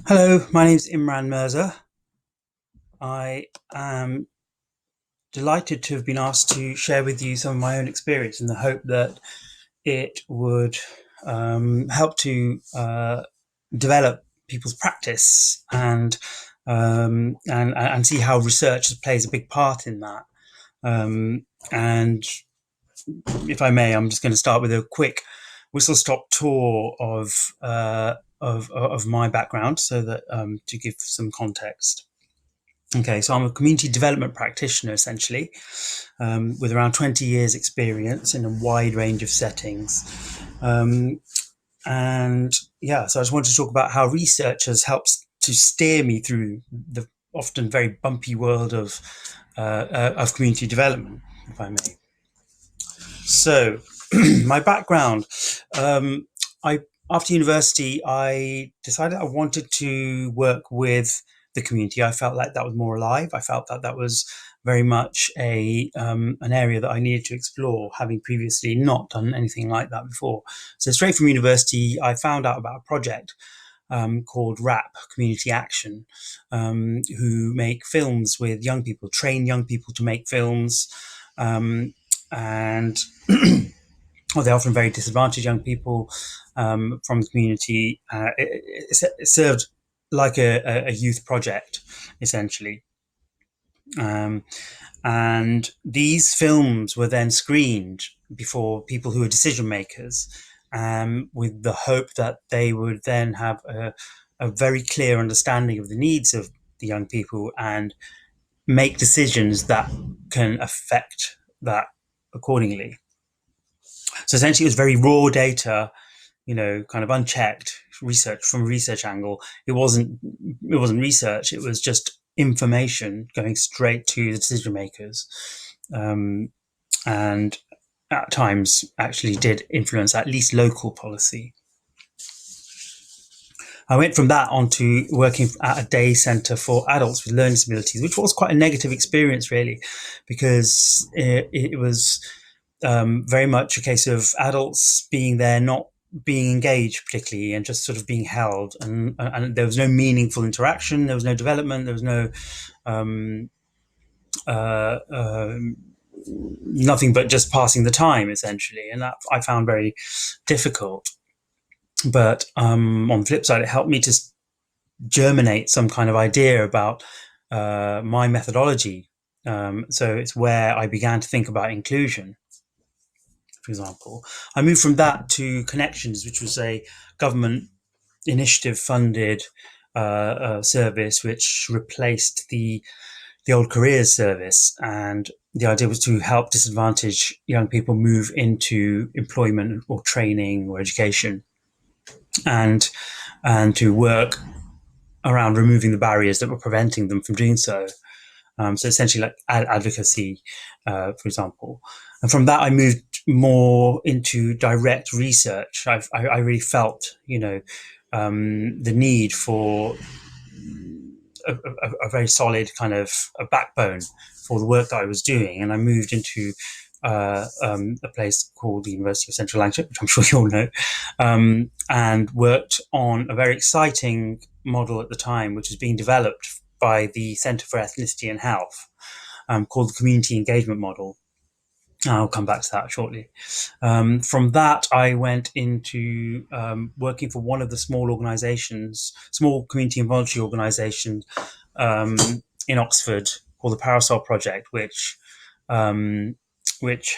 Hello, my name's Imran Mirza. I am delighted to have been asked to share with you some of my own experience in the hope that it would help to develop people's practice and see how research plays a big part in that. And if I may, I'm just going to start with a quick whistle-stop tour of my background, so that to give some context. Okay, so I'm a community development practitioner essentially, with around 20 years' experience in a wide range of settings. Um, and yeah, so I just wanted to talk about how research has helped to steer me through the often very bumpy world of community development, if I may. So, my background, um, I after university, I decided I wanted to work with the community. I felt like that was more alive. I felt that that was very much a an area that I needed to explore, having previously not done anything like that before. So straight from university, I found out about a project called RAP, Community Action, who make films with young people, train young people to make films, and well, they're often very disadvantaged young people from the community. It served like a youth project, essentially. Um, and these films were then screened before people who were decision makers, with the hope that they would then have a very clear understanding of the needs of the young people and make decisions that can affect that accordingly. So essentially, it was very raw data, kind of unchecked research from a research angle. It wasn't research. It was just information going straight to the decision makers, um, and at times actually did influence at least local policy. I went from that on to working at a day centre for adults with learning disabilities, which was quite a negative experience, really, because it was very much a case of adults being there, not being engaged particularly, and just sort of being held. And there was no meaningful interaction, there was no development, there was no um, uh, uh, nothing but just passing the time, essentially. And that I found very difficult. But on the flip side, it helped me to germinate some kind of idea about my methodology. So it's where I began to think about inclusion, for example. I moved from that to Connections, which was a government initiative funded service which replaced the old careers service. And the idea was to help disadvantaged young people move into employment or training or education, and to work around removing the barriers that were preventing them from doing so. So essentially, like advocacy, for example. And from that, I moved more into direct research. I really felt, the need for a very solid kind of a backbone for the work that I was doing, and I moved into a place called the University of Central Lancashire, which I'm sure you all know, and worked on a very exciting model at the time, which was being developed by the Centre for Ethnicity and Health, called the Community Engagement Model. I'll come back to that shortly. From that, I went into working for one of the small community and voluntary organisations um, in Oxford called the Parasol Project, um, which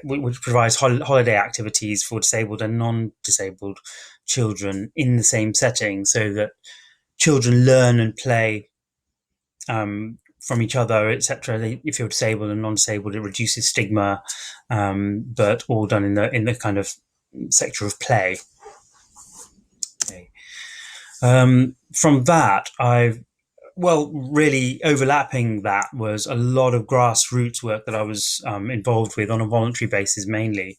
which provides holiday activities for disabled and non-disabled children in the same setting, so that children learn and play from each other, etc. If you're disabled and non-disabled, it reduces stigma, but all done in the kind of sector of play. Okay. From that, really overlapping that was a lot of grassroots work that I was involved with on a voluntary basis, mainly,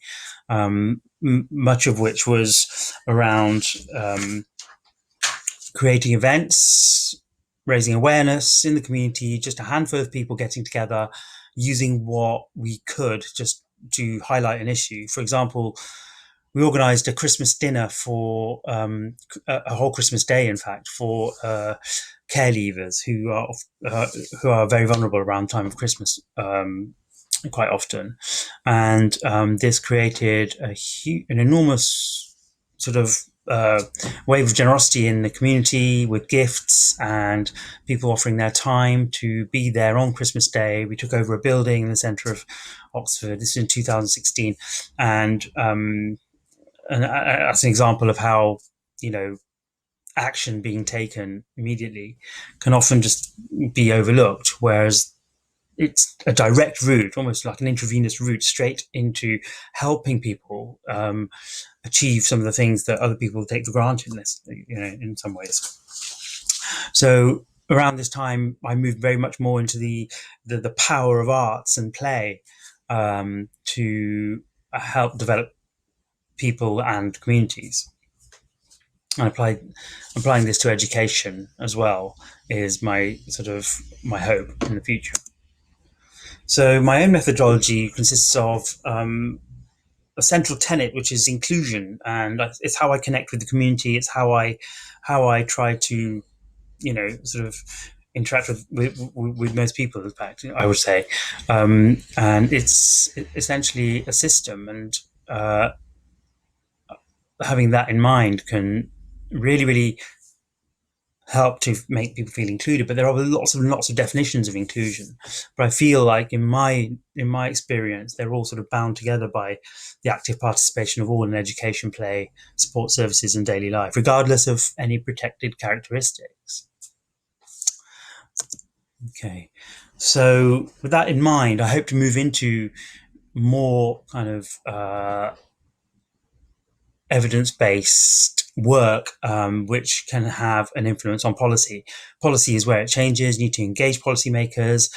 much of which was around creating events, raising awareness in the community, just a handful of people getting together, using what we could just to highlight an issue. For example, we organised a Christmas dinner for a whole Christmas day, in fact, for care leavers uh, who are very vulnerable around time of Christmas. Quite often, and this created an enormous sort of wave of generosity in the community with gifts and people offering their time to be there on Christmas Day. We took over a building in the centre of Oxford. This is in 2016, and that's an example of how, you know, action being taken immediately can often just be overlooked, whereas it's a direct route, almost like an intravenous route, straight into helping people achieve some of the things that other people take for granted, in some ways. So around this time, I moved very much more into the power of arts and play to help develop people and communities. And applying this to education as well is my hope in the future. So my own methodology consists of a central tenet, which is inclusion, and it's how I connect with the community. It's how I try to, sort of interact with most people. In fact, I would say, and it's essentially a system, and having that in mind can really help to make people feel included. But there are lots of definitions of inclusion. But I feel like in my experience, they're all sort of bound together by the active participation of all in education, play, support services, and daily life, regardless of any protected characteristics. Okay, so with that in mind, I hope to move into more kind of evidence-based work, which can have an influence on policy. Policy is where it changes. You need to engage policymakers,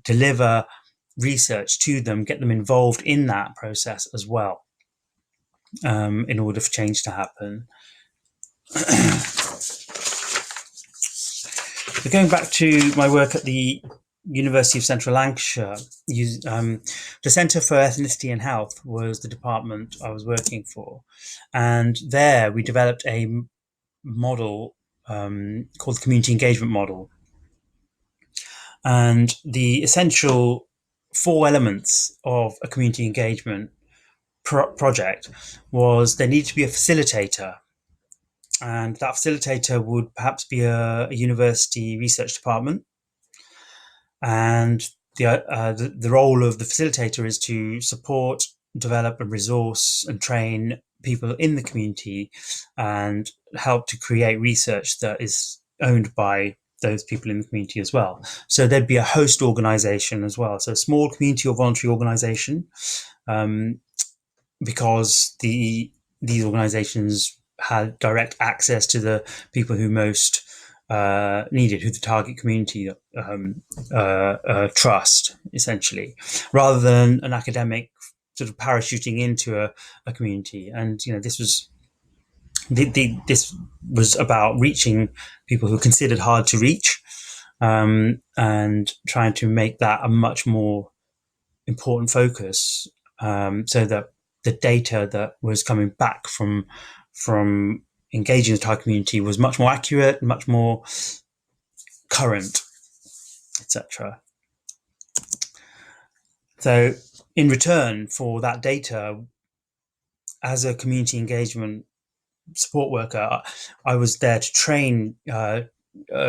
deliver research to them, get them involved in that process as well, in order for change to happen. So going back to my work at the University of Central Lancashire, the Centre for Ethnicity and Health was the department I was working for. And there we developed a model called the community engagement model. And the essential four elements of a community engagement project was there needed to be a facilitator. And that facilitator would perhaps be a university research department. And the role of the facilitator is to support, develop, and resource and train people in the community and help to create research that is owned by those people in the community as well. So there'd be a host organization as well. So a small community or voluntary organization, because these organizations had direct access to the people who most needed, who the target community trust, essentially, rather than an academic sort of parachuting into a community. And this was about reaching people who were considered hard to reach, and trying to make that a much more important focus, so that the data that was coming back from engaging the target community was much more accurate, much more current, etc. So in return for that data, as a community engagement support worker, I was there to train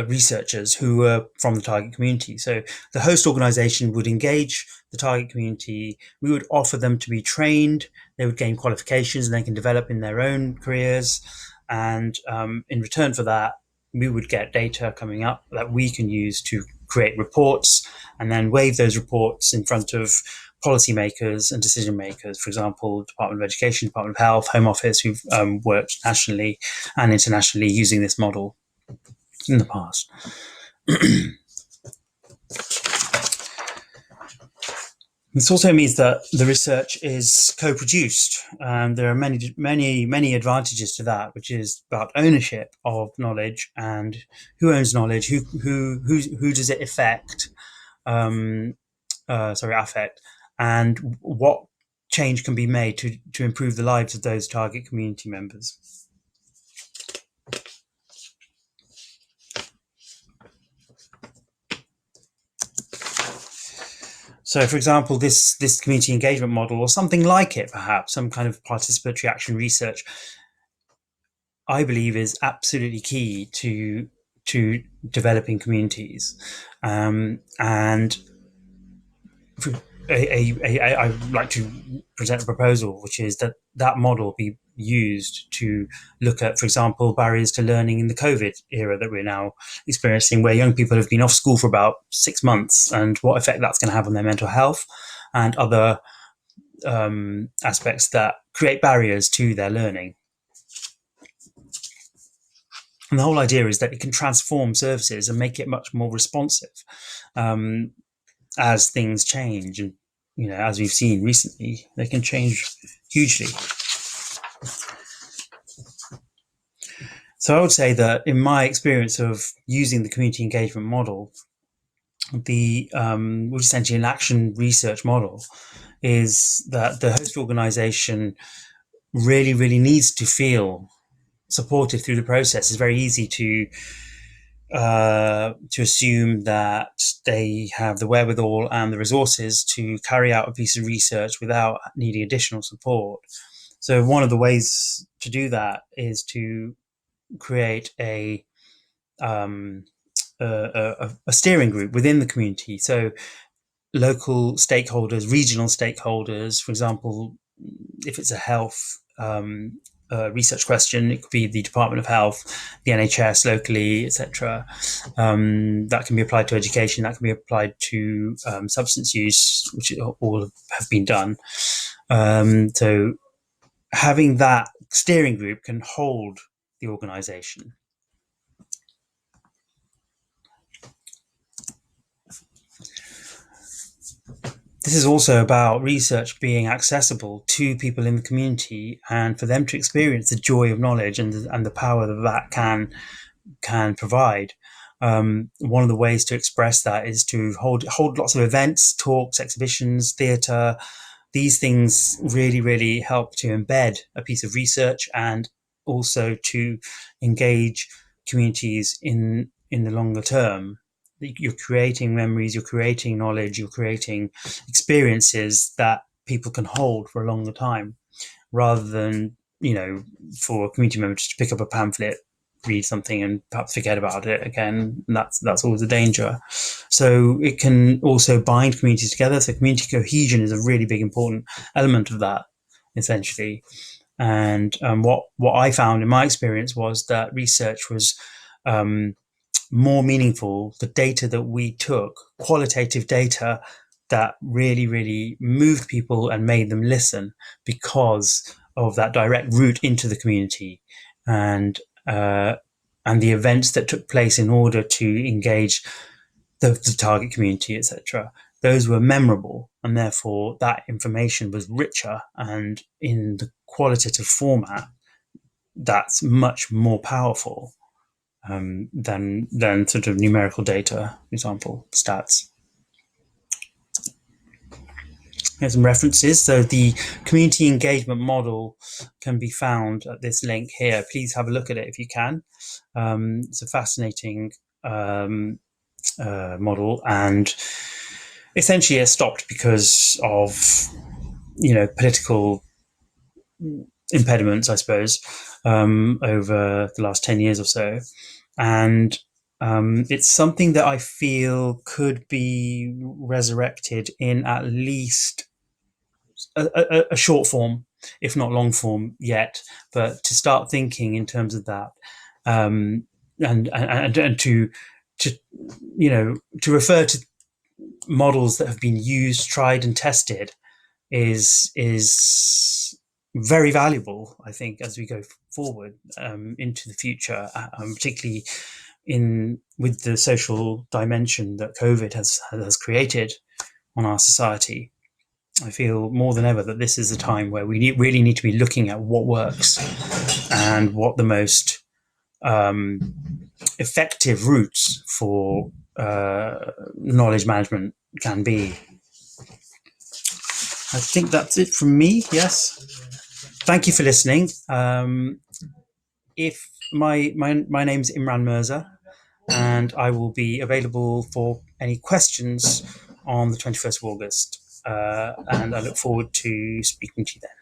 researchers who were from the target community. So the host organization would engage the target community. We would offer them to be trained. They would gain qualifications and they can develop in their own careers. And in return for that, we would get data coming up that we can use to create reports and then wave those reports in front of policymakers and decision makers, for example, Department of Education, Department of Health, Home Office, who've worked nationally and internationally using this model in the past. This also means that the research is co-produced, and there are many advantages to that, which is about ownership of knowledge and who owns knowledge, who does it affect, and what change can be made to improve the lives of those target community members. So, for example, this community engagement model, or something like it, perhaps some kind of participatory action research, I believe is absolutely key to developing communities, and I'd like to present a proposal, which is that that model be used to look at, for example, barriers to learning in the COVID era that we're now experiencing, where young people have been off school for about 6 months, and what effect that's going to have on their mental health and other aspects that create barriers to their learning. And the whole idea is that it can transform services and make it much more responsive as things change. And, as we've seen recently, they can change hugely. So I would say that in my experience of using the community engagement model, which is essentially an action research model, is that the host organization really, really needs to feel supported through the process. It's very easy to assume that they have the wherewithal and the resources to carry out a piece of research without needing additional support. So one of the ways to do that is to create a steering group within the community. So local stakeholders, regional stakeholders, for example, if it's a health research question, it could be the Department of Health, the NHS locally, etc. That can be applied to education, that can be applied to substance use, which all have been done. So having that steering group can hold the organization. This is also about research being accessible to people in the community, and for them to experience the joy of knowledge and the power that can provide. One of the ways to express that is to hold lots of events, talks, exhibitions, theatre. These things really, really help to embed a piece of research and also to engage communities in the longer term. You're creating memories, you're creating knowledge, you're creating experiences that people can hold for a longer time, rather than, for a community member to pick up a pamphlet, read something and perhaps forget about it again. And that's always a danger. So it can also bind communities together. So community cohesion is a really big important element of that, essentially. And what I found in my experience was that research was more meaningful. The data that we took, qualitative data that really, really moved people and made them listen, because of that direct route into the community and the events that took place in order to engage the target community, etc. Those were memorable, and therefore that information was richer, and in the qualitative format, that's much more powerful than sort of numerical data, for example, stats. Here's some references. So the community engagement model can be found at this link here. Please have a look at it if you can. It's a fascinating model, and essentially it stopped because of political impediments, I suppose, over the last 10 years or so. And it's something that I feel could be resurrected in at least a short form, if not long form yet, but to start thinking in terms of that, and to refer to models that have been used, tried, and tested is very valuable, I think, as we go forward into the future, particularly with the social dimension that COVID has created on our society. I feel more than ever that this is a time where we really need to be looking at what works and what the most effective routes for knowledge management can be. I think that's it from me. Yes. Thank you for listening. If my name's Imran Mirza, and I will be available for any questions on the 21st of August. And I look forward to speaking to you then.